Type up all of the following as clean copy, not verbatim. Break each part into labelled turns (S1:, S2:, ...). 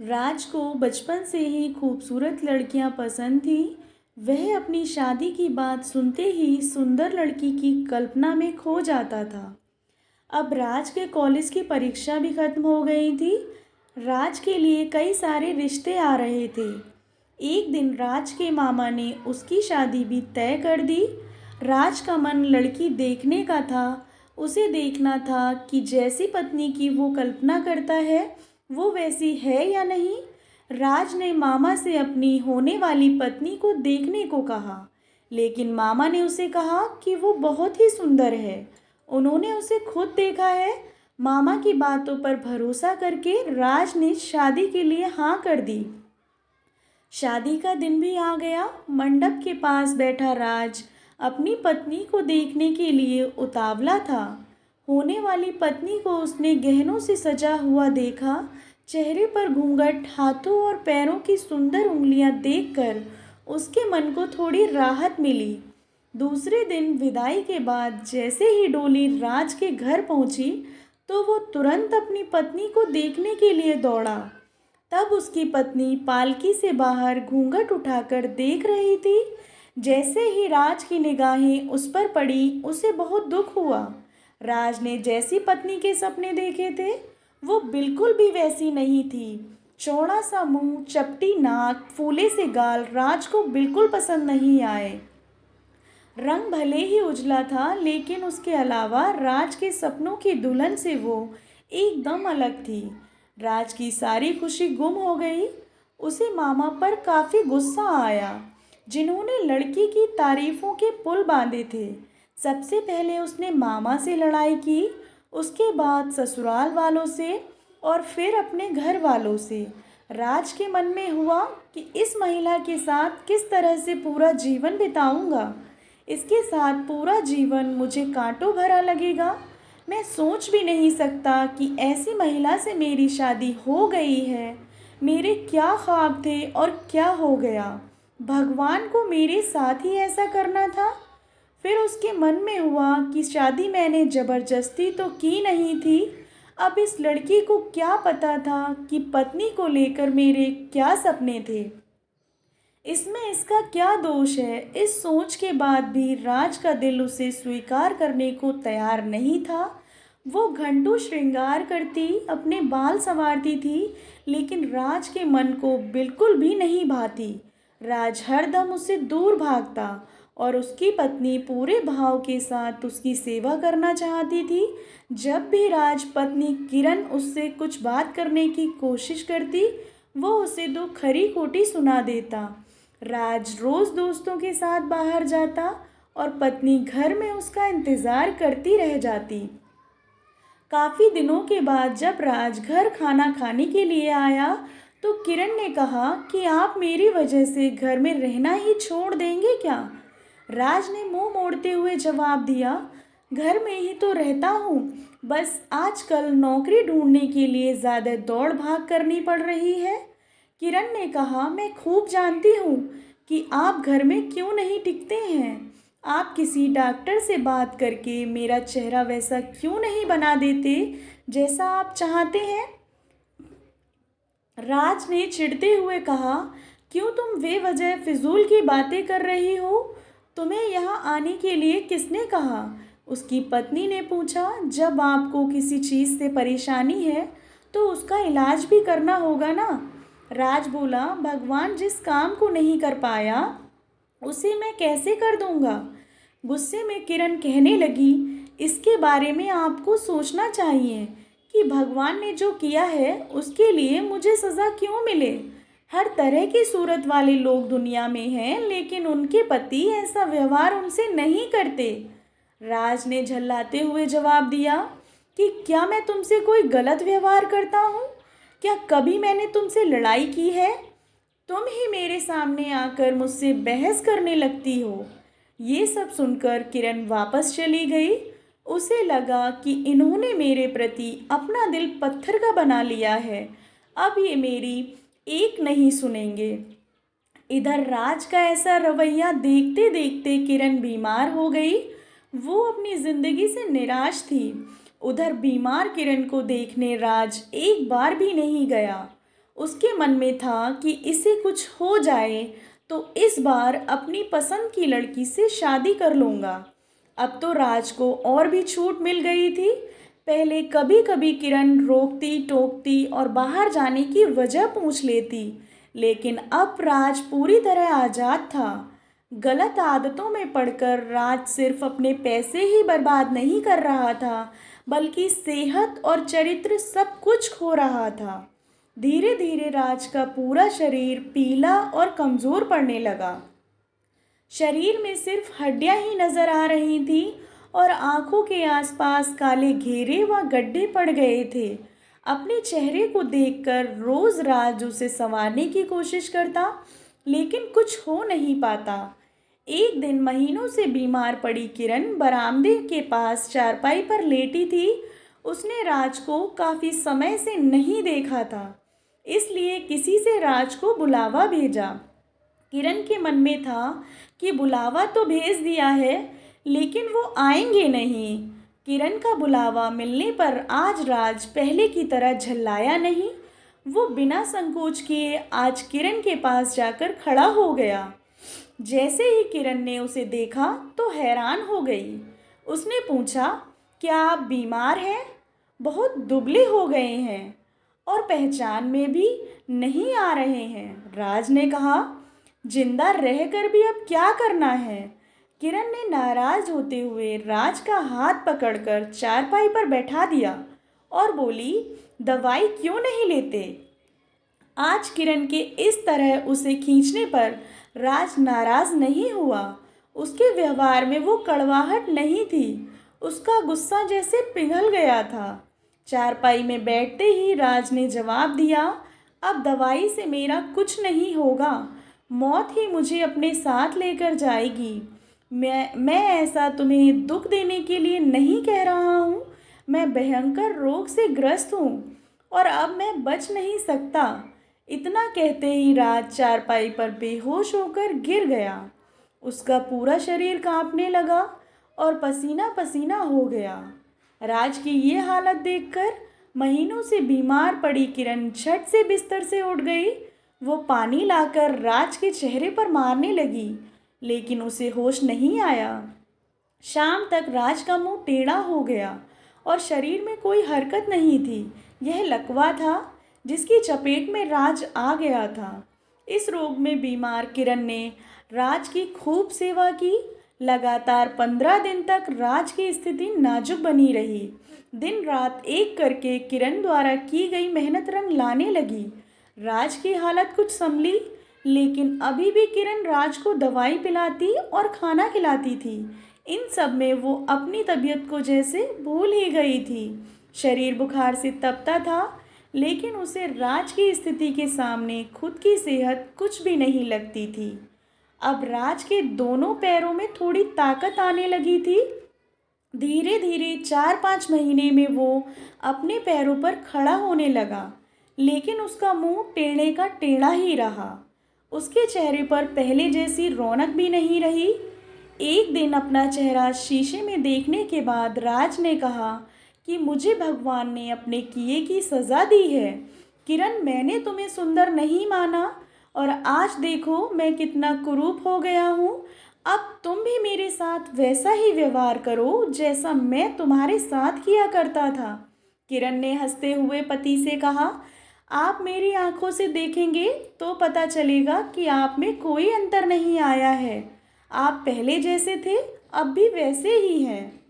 S1: राज को बचपन से ही खूबसूरत लड़कियां पसंद थीं। वह अपनी शादी की बात सुनते ही सुंदर लड़की की कल्पना में खो जाता था। अब राज के कॉलेज की परीक्षा भी खत्म हो गई थी। राज के लिए कई सारे रिश्ते आ रहे थे। एक दिन राज के मामा ने उसकी शादी भी तय कर दी। राज का मन लड़की देखने का था। उसे देखना था कि जैसी पत्नी की वो कल्पना करता है वो वैसी है या नहीं। राज ने मामा से अपनी होने वाली पत्नी को देखने को कहा, लेकिन मामा ने उसे कहा कि वो बहुत ही सुंदर है। उन्होंने उसे खुद देखा है। मामा की बातों पर भरोसा करके राज ने शादी के लिए हाँ कर दी। शादी का दिन भी आ गया। मंडप के पास बैठा राज अपनी पत्नी को देखने के लिए उतावला था। होने वाली पत्नी को उसने गहनों से सजा हुआ देखा। चेहरे पर घूंघट, हाथों और पैरों की सुंदर उंगलियां देखकर उसके मन को थोड़ी राहत मिली। दूसरे दिन विदाई के बाद जैसे ही डोली राज के घर पहुंची, तो वो तुरंत अपनी पत्नी को देखने के लिए दौड़ा। तब उसकी पत्नी पालकी से बाहर घूंघट उठाकर देख रही थी। जैसे ही राज की निगाहें उस पर पड़ी, उसे बहुत दुख हुआ। राज ने जैसी पत्नी के सपने देखे थे वो बिल्कुल भी वैसी नहीं थी। चौड़ा सा मुंह, चपटी नाक, फूले से गाल राज को बिल्कुल पसंद नहीं आए। रंग भले ही उजला था, लेकिन उसके अलावा राज के सपनों की दुल्हन से वो एकदम अलग थी। राज की सारी खुशी गुम हो गई। उसे मामा पर काफ़ी गुस्सा आया, जिन्होंने लड़की की तारीफों के पुल बांधे थे। सबसे पहले उसने मामा से लड़ाई की, उसके बाद ससुराल वालों से और फिर अपने घर वालों से। राज के मन में हुआ कि इस महिला के साथ किस तरह से पूरा जीवन बिताऊंगा। इसके साथ पूरा जीवन मुझे कांटों भरा लगेगा। मैं सोच भी नहीं सकता कि ऐसी महिला से मेरी शादी हो गई है। मेरे क्या ख्वाब थे और क्या हो गया। भगवान को मेरे साथ ही ऐसा करना था। फिर उसके मन में हुआ कि शादी मैंने ज़बरदस्ती तो की नहीं थी। अब इस लड़की को क्या पता था कि पत्नी को लेकर मेरे क्या सपने थे। इसमें इसका क्या दोष है। इस सोच के बाद भी राज का दिल उसे स्वीकार करने को तैयार नहीं था। वो घंटों श्रृंगार करती, अपने बाल संवारती थी, लेकिन राज के मन को बिल्कुल भी नहीं भाती। राज हरदम उससे दूर भागता और उसकी पत्नी पूरे भाव के साथ उसकी सेवा करना चाहती थी। जब भी राज पत्नी किरण उससे कुछ बात करने की कोशिश करती, वो उसे दो खरी खोटी सुना देता। राज रोज़ दोस्तों के साथ बाहर जाता और पत्नी घर में उसका इंतज़ार करती रह जाती। काफ़ी दिनों के बाद जब राज घर खाना खाने के लिए आया, तो किरण ने कहा कि आप मेरी वजह से घर में रहना ही छोड़ देंगे क्या। राज ने मुंह मोड़ते हुए जवाब दिया, घर में ही तो रहता हूँ, बस आजकल नौकरी ढूंढने के लिए ज़्यादा दौड़ भाग करनी पड़ रही है। किरण ने कहा, मैं खूब जानती हूँ कि आप घर में क्यों नहीं टिकते हैं। आप किसी डॉक्टर से बात करके मेरा चेहरा वैसा क्यों नहीं बना देते जैसा आप चाहते हैं। राज ने चिढ़ते हुए कहा, क्यों तुम बेवजह फिजूल की बातें कर रही हो। तुम्हें यहाँ आने के लिए किसने कहा। उसकी पत्नी ने पूछा, जब आपको किसी चीज़ से परेशानी है तो उसका इलाज भी करना होगा ना। राज बोला, भगवान जिस काम को नहीं कर पाया उसे मैं कैसे कर दूंगा। गुस्से में किरण कहने लगी, इसके बारे में आपको सोचना चाहिए कि भगवान ने जो किया है उसके लिए मुझे सज़ा क्यों मिले। हर तरह की सूरत वाले लोग दुनिया में हैं, लेकिन उनके पति ऐसा व्यवहार उनसे नहीं करते। राज ने झल्लाते हुए जवाब दिया कि क्या मैं तुमसे कोई गलत व्यवहार करता हूँ। क्या कभी मैंने तुमसे लड़ाई की है। तुम ही मेरे सामने आकर मुझसे बहस करने लगती हो। ये सब सुनकर किरण वापस चली गई। उसे लगा कि इन्होंने मेरे प्रति अपना दिल पत्थर का बना लिया है। अब ये मेरी एक नहीं सुनेंगे। इधर राज का ऐसा रवैया देखते देखते किरण बीमार हो गई। वो अपनी जिंदगी से निराश थी। उधर बीमार किरण को देखने राज एक बार भी नहीं गया। उसके मन में था कि इसे कुछ हो जाए तो इस बार अपनी पसंद की लड़की से शादी कर लूँगा। अब तो राज को और भी छूट मिल गई थी। पहले कभी कभी किरण रोकती टोकती और बाहर जाने की वजह पूछ लेती, लेकिन अब राज पूरी तरह आज़ाद था। गलत आदतों में पड़कर राज सिर्फ अपने पैसे ही बर्बाद नहीं कर रहा था, बल्कि सेहत और चरित्र सब कुछ खो रहा था। धीरे धीरे राज का पूरा शरीर पीला और कमज़ोर पड़ने लगा। शरीर में सिर्फ हड्डियां ही नजर आ रही थी और आंखों के आसपास काले घेरे व गड्ढे पड़ गए थे। अपने चेहरे को देखकर रोज राज उसे संवारने की कोशिश करता, लेकिन कुछ हो नहीं पाता। एक दिन महीनों से बीमार पड़ी किरण बरामदे के पास चारपाई पर लेटी थी। उसने राज को काफी समय से नहीं देखा था, इसलिए किसी से राज को बुलावा भेजा। किरण के मन में था कि बुलावा तो भेज दिया है, लेकिन वो आएंगे नहीं। किरण का बुलावा मिलने पर आज राज पहले की तरह झल्लाया नहीं। वो बिना संकोच किए आज किरण के पास जाकर खड़ा हो गया। जैसे ही किरण ने उसे देखा तो हैरान हो गई। उसने पूछा, क्या आप बीमार हैं? बहुत दुबले हो गए हैं और पहचान में भी नहीं आ रहे हैं। राज ने कहा, जिंदा रहकर भी अब क्या करना है? किरण ने नाराज होते हुए राज का हाथ पकड़कर चारपाई पर बैठा दिया और बोली, दवाई क्यों नहीं लेते? आज किरण के इस तरह उसे खींचने पर राज नाराज नहीं हुआ। उसके व्यवहार में वो कड़वाहट नहीं थी। उसका गुस्सा जैसे पिघल गया था। चारपाई में बैठते ही राज ने जवाब दिया, अब दवाई से मेरा कुछ नहीं होगा। मौत ही मुझे अपने साथ लेकर जाएगी। मैं ऐसा तुम्हें दुख देने के लिए नहीं कह रहा हूँ। मैं भयंकर रोग से ग्रस्त हूँ और अब मैं बच नहीं सकता। इतना कहते ही राज चारपाई पर बेहोश होकर गिर गया। उसका पूरा शरीर कांपने लगा और पसीना पसीना हो गया। राज की ये हालत देखकर महीनों से बीमार पड़ी किरण झट से बिस्तर से उठ गई। वो पानी लाकर राज के चेहरे पर मारने लगी, लेकिन उसे होश नहीं आया। शाम तक राज का मुंह टेढ़ा हो गया और शरीर में कोई हरकत नहीं थी। यह लकवा था जिसकी चपेट में राज आ गया था। इस रोग में बीमार किरण ने राज की खूब सेवा की। लगातार 15 दिन तक राज की स्थिति नाजुक बनी रही। दिन रात एक करके किरण द्वारा की गई मेहनत रंग लाने लगी। राज की हालत कुछ संभली, लेकिन अभी भी किरण राज को दवाई पिलाती और खाना खिलाती थी। इन सब में वो अपनी तबीयत को जैसे भूल ही गई थी। शरीर बुखार से तपता था, लेकिन उसे राज की स्थिति के सामने खुद की सेहत कुछ भी नहीं लगती थी। अब राज के दोनों पैरों में थोड़ी ताकत आने लगी थी। धीरे धीरे 4-5 महीने में वो अपने पैरों पर खड़ा होने लगा, लेकिन उसका मुंह टेढ़े का टेढ़ा ही रहा। उसके चेहरे पर पहले जैसी रौनक भी नहीं रही। एक दिन अपना चेहरा शीशे में देखने के बाद राज ने कहा कि मुझे भगवान ने अपने किए की सज़ा दी है। किरण, मैंने तुम्हें सुंदर नहीं माना और आज देखो मैं कितना कुरूप हो गया हूँ। अब तुम भी मेरे साथ वैसा ही व्यवहार करो जैसा मैं तुम्हारे साथ किया करता था। किरण ने हंसते हुए पति से कहा, आप मेरी आंखों से देखेंगे तो पता चलेगा कि आप में कोई अंतर नहीं आया है। आप पहले जैसे थे, अब भी वैसे ही हैं।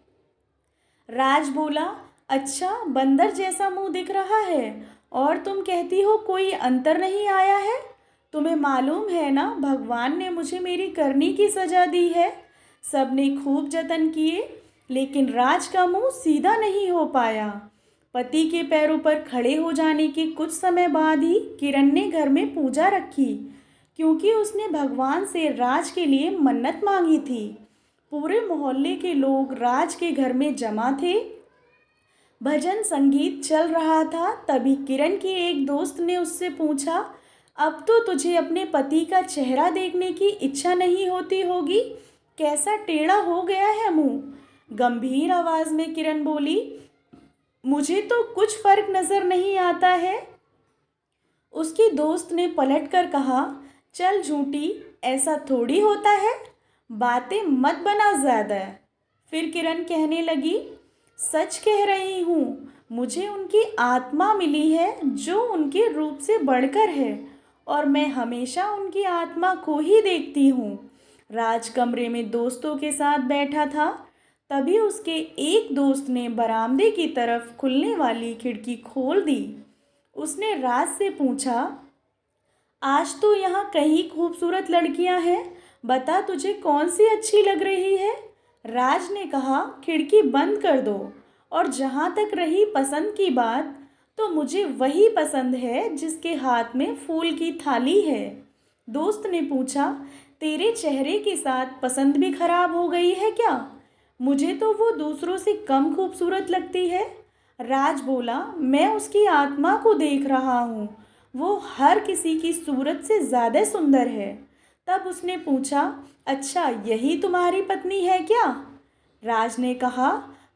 S1: राज बोला, अच्छा, बंदर जैसा मुंह दिख रहा है और तुम कहती हो कोई अंतर नहीं आया है? तुम्हें मालूम है ना, भगवान ने मुझे मेरी करनी की सज़ा दी है। सबने खूब जतन किए, लेकिन राज का मुंह सीधा नहीं हो पाया। पति के पैरों पर खड़े हो जाने के कुछ समय बाद ही किरण ने घर में पूजा रखी, क्योंकि उसने भगवान से राज के लिए मन्नत मांगी थी। पूरे मोहल्ले के लोग राज के घर में जमा थे। भजन संगीत चल रहा था। तभी किरण की एक दोस्त ने उससे पूछा, अब तो तुझे अपने पति का चेहरा देखने की इच्छा नहीं होती होगी? कैसा टेढ़ा हो गया है मुंह। गंभीर आवाज़ में किरण बोली, मुझे तो कुछ फर्क नज़र नहीं आता है। उसकी दोस्त ने पलटकर कहा, चल झूठी, ऐसा थोड़ी होता है, बातें मत बना ज़्यादा। फिर किरण कहने लगी, सच कह रही हूँ, मुझे उनकी आत्मा मिली है जो उनके रूप से बढ़कर है और मैं हमेशा उनकी आत्मा को ही देखती हूँ। राज कमरे में दोस्तों के साथ बैठा था। तभी उसके एक दोस्त ने बरामदे की तरफ खुलने वाली खिड़की खोल दी। उसने राज से पूछा, आज तो यहाँ कई खूबसूरत लड़कियाँ हैं, बता तुझे कौन सी अच्छी लग रही है। राज ने कहा, खिड़की बंद कर दो। और जहाँ तक रही पसंद की बात, तो मुझे वही पसंद है जिसके हाथ में फूल की थाली है। दोस्त ने पूछा, तेरे चेहरे के साथ पसंद भी खराब हो गई है क्या? मुझे तो वो दूसरों से कम खूबसूरत लगती है। राज बोला, मैं उसकी आत्मा को देख रहा हूँ, वो हर किसी की सूरत से ज़्यादा सुंदर है। तब उसने पूछा, अच्छा यही तुम्हारी पत्नी है क्या? राज ने कहा,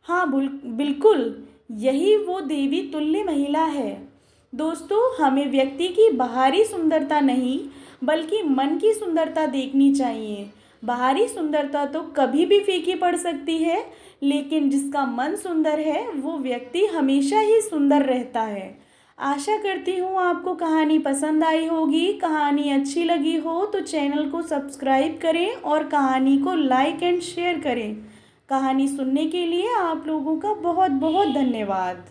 S1: हाँ बिल्कुल, यही वो देवी तुल्य महिला है। दोस्तों, हमें व्यक्ति की बाहरी सुंदरता नहीं बल्कि मन की सुंदरता देखनी चाहिए। बाहरी सुंदरता तो कभी भी फीकी पड़ सकती है, लेकिन जिसका मन सुंदर है वो व्यक्ति हमेशा ही सुंदर रहता है। आशा करती हूँ आपको कहानी पसंद आई होगी। कहानी अच्छी लगी हो तो चैनल को सब्सक्राइब करें और कहानी को लाइक एंड शेयर करें। कहानी सुनने के लिए आप लोगों का बहुत बहुत धन्यवाद।